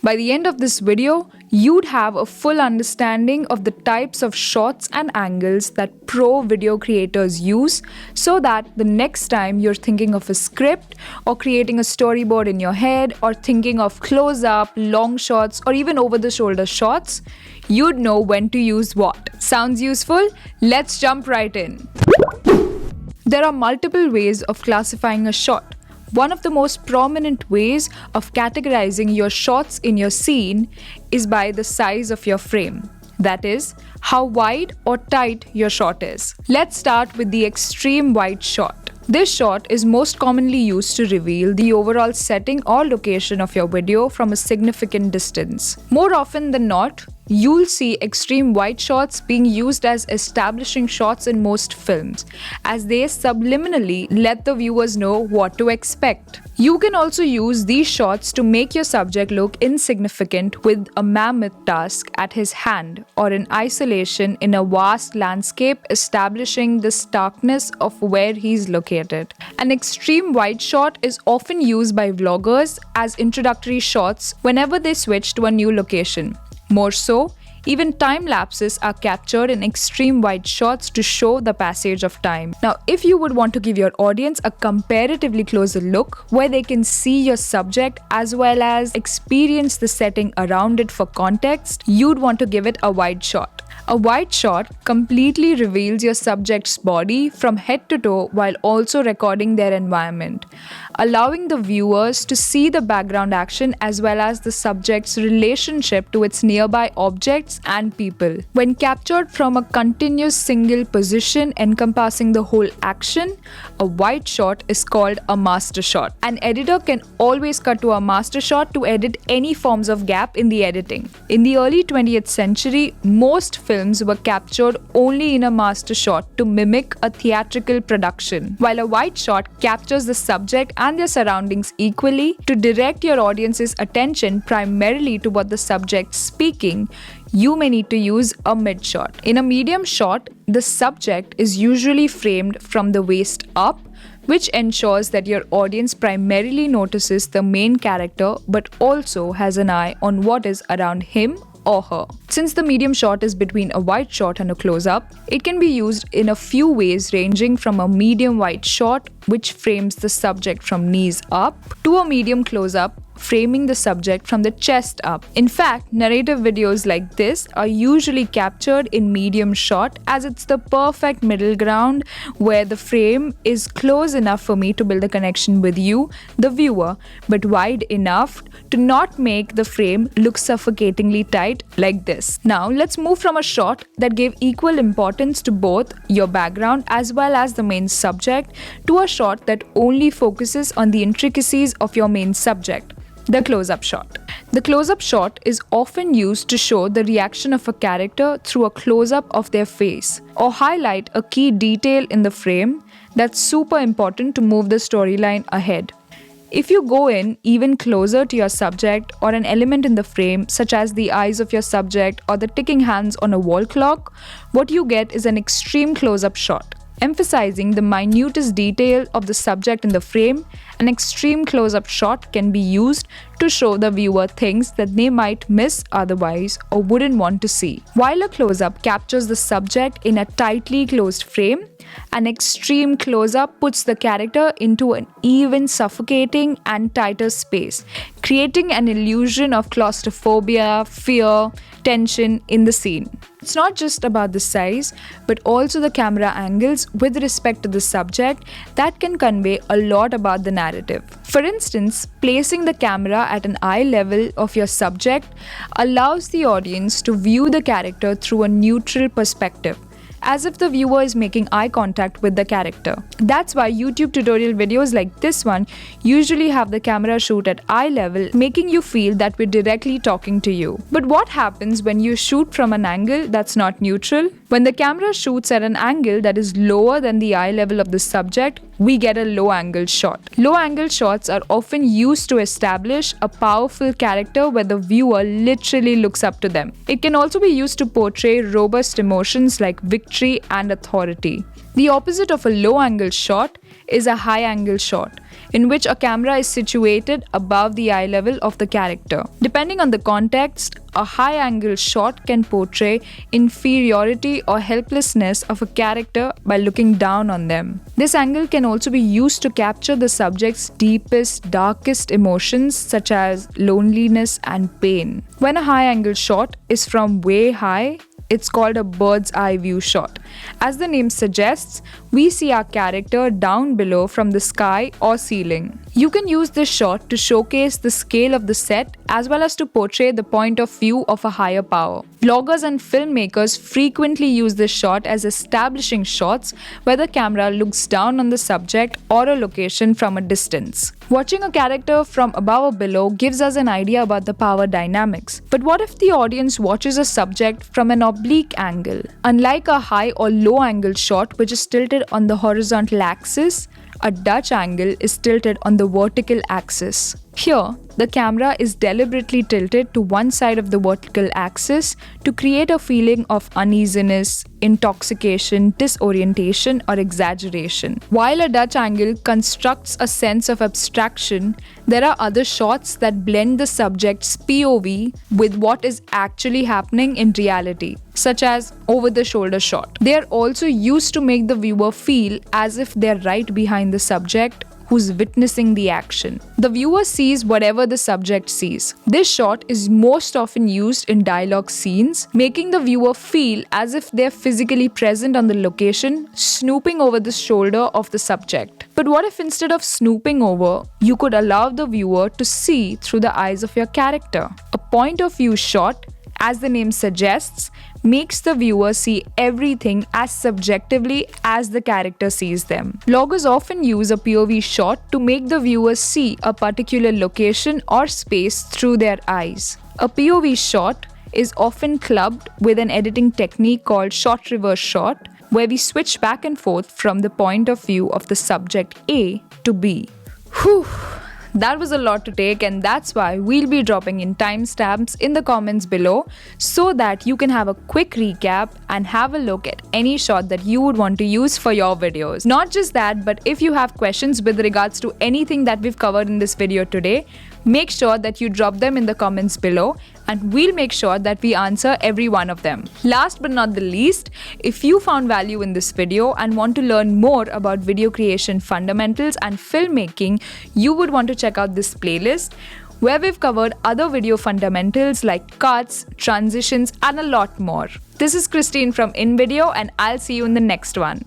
By the end of this video, you'd have a full understanding of the types of shots and angles that pro video creators use so that the next time you're thinking of a script or creating a storyboard in your head or thinking of close-up, long shots or even over-the-shoulder shots, you'd know when to use what. Sounds useful? Let's jump right in. There are multiple ways of classifying a shot. One of the most prominent ways of categorizing your shots in your scene is by the size of your frame. That is, how wide or tight your shot is. Let's start with the extreme wide shot. This shot is most commonly used to reveal the overall setting or location of your video from a significant distance. More often than not, you'll see extreme wide shots being used as establishing shots in most films, as they subliminally let the viewers know what to expect. You can also use these shots to make your subject look insignificant with a mammoth task at his hand or in isolation in a vast landscape, establishing the starkness of where he's located. An extreme wide shot is often used by vloggers as introductory shots whenever they switch to a new location. More so, even time lapses are captured in extreme wide shots to show the passage of time. Now, if you would want to give your audience a comparatively closer look where they can see your subject as well as experience the setting around it for context, you'd want to give it a wide shot. A wide shot completely reveals your subject's body from head to toe while also recording their environment, allowing the viewers to see the background action as well as the subject's relationship to its nearby objects and people. When captured from a continuous single position encompassing the whole action, a wide shot is called a master shot. An editor can always cut to a master shot to edit any forms of gap in the editing. In the early 20th century, most films were captured only in a master shot to mimic a theatrical production, while a wide shot captures the subject and their surroundings equally to direct your audience's attention primarily to what the subject's speaking. You may need to use a mid shot. In a medium shot, the subject is usually framed from the waist up, which ensures that your audience primarily notices the main character but also has an eye on what is around him or her. Since the medium shot is between a wide shot and a close-up, it can be used in a few ways ranging from a medium wide shot which frames the subject from knees up to a medium close-up framing the subject from the chest up. In fact, narrative videos like this are usually captured in medium shot as it's the perfect middle ground where the frame is close enough for me to build a connection with you, the viewer, but wide enough to not make the frame look suffocatingly tight like this. Now, let's move from a shot that gave equal importance to both your background as well as the main subject to a shot that only focuses on the intricacies of your main subject. The close-up shot. The close-up shot is often used to show the reaction of a character through a close-up of their face or highlight a key detail in the frame that's super important to move the storyline ahead. If you go in even closer to your subject or an element in the frame, such as the eyes of your subject or the ticking hands on a wall clock, what you get is an extreme close-up shot. Emphasizing the minutest detail of the subject in the frame, an extreme close-up shot can be used to show the viewer things that they might miss otherwise or wouldn't want to see. While a close-up captures the subject in a tightly closed frame, an extreme close-up puts the character into an even suffocating and tighter space, creating an illusion of claustrophobia, fear, tension in the scene. It's not just about the size, but also the camera angles with respect to the subject that can convey a lot about the narrative. For instance, placing the camera at an eye level of your subject allows the audience to view the character through a neutral perspective, as if the viewer is making eye contact with the character. That's why YouTube tutorial videos like this one usually have the camera shoot at eye level, making you feel that we're directly talking to you. But what happens when you shoot from an angle that's not neutral? When the camera shoots at an angle that is lower than the eye level of the subject, we get a low-angle shot. Low-angle shots are often used to establish a powerful character where the viewer literally looks up to them. It can also be used to portray robust emotions like victory and authority. The opposite of a low-angle shot is a high-angle shot. in which a camera is situated above the eye level of the character. Depending on the context, a high-angle shot can portray inferiority or helplessness of a character by looking down on them. This angle can also be used to capture the subject's deepest, darkest emotions such as loneliness and pain. When a high-angle shot is from way high, it's called a bird's eye view shot. As the name suggests, we see our character down below from the sky or ceiling. You can use this shot to showcase the scale of the set as well as to portray the point of view of a higher power. Vloggers and filmmakers frequently use this shot as establishing shots where the camera looks down on the subject or a location from a distance. Watching a character from above or below gives us an idea about the power dynamics. But what if the audience watches a subject from an oblique angle? Unlike a high or low angle shot which is tilted on the horizontal axis, a Dutch angle is tilted on the vertical axis. Here, the camera is deliberately tilted to one side of the vertical axis to create a feeling of uneasiness, intoxication, disorientation, or exaggeration. While a Dutch angle constructs a sense of abstraction, there are other shots that blend the subject's POV with what is actually happening in reality, such as over-the-shoulder shot. They are also used to make the viewer feel as if they're right behind the subject who's witnessing the action. The viewer sees whatever the subject sees. This shot is most often used in dialogue scenes, making the viewer feel as if they're physically present on the location, snooping over the shoulder of the subject. But what if instead of snooping over, you could allow the viewer to see through the eyes of your character? A point of view shot, as the name suggests, makes the viewer see everything as subjectively as the character sees them. Vloggers often use a POV shot to make the viewer see a particular location or space through their eyes. A POV shot is often clubbed with an editing technique called shot reverse shot, where we switch back and forth from the point of view of the subject A to B. Whew! That was a lot to take, and that's why we'll be dropping in timestamps in the comments below so that you can have a quick recap and have a look at any shot that you would want to use for your videos. Not just that, but if you have questions with regards to anything that we've covered in this video today, make sure that you drop them in the comments below and we'll make sure that we answer every one of them. Last but not the least, if you found value in this video and want to learn more about video creation fundamentals and filmmaking, you would want to check out this playlist where we've covered other video fundamentals like cuts, transitions, and a lot more. This is Christine from InVideo, and I'll see you in the next one.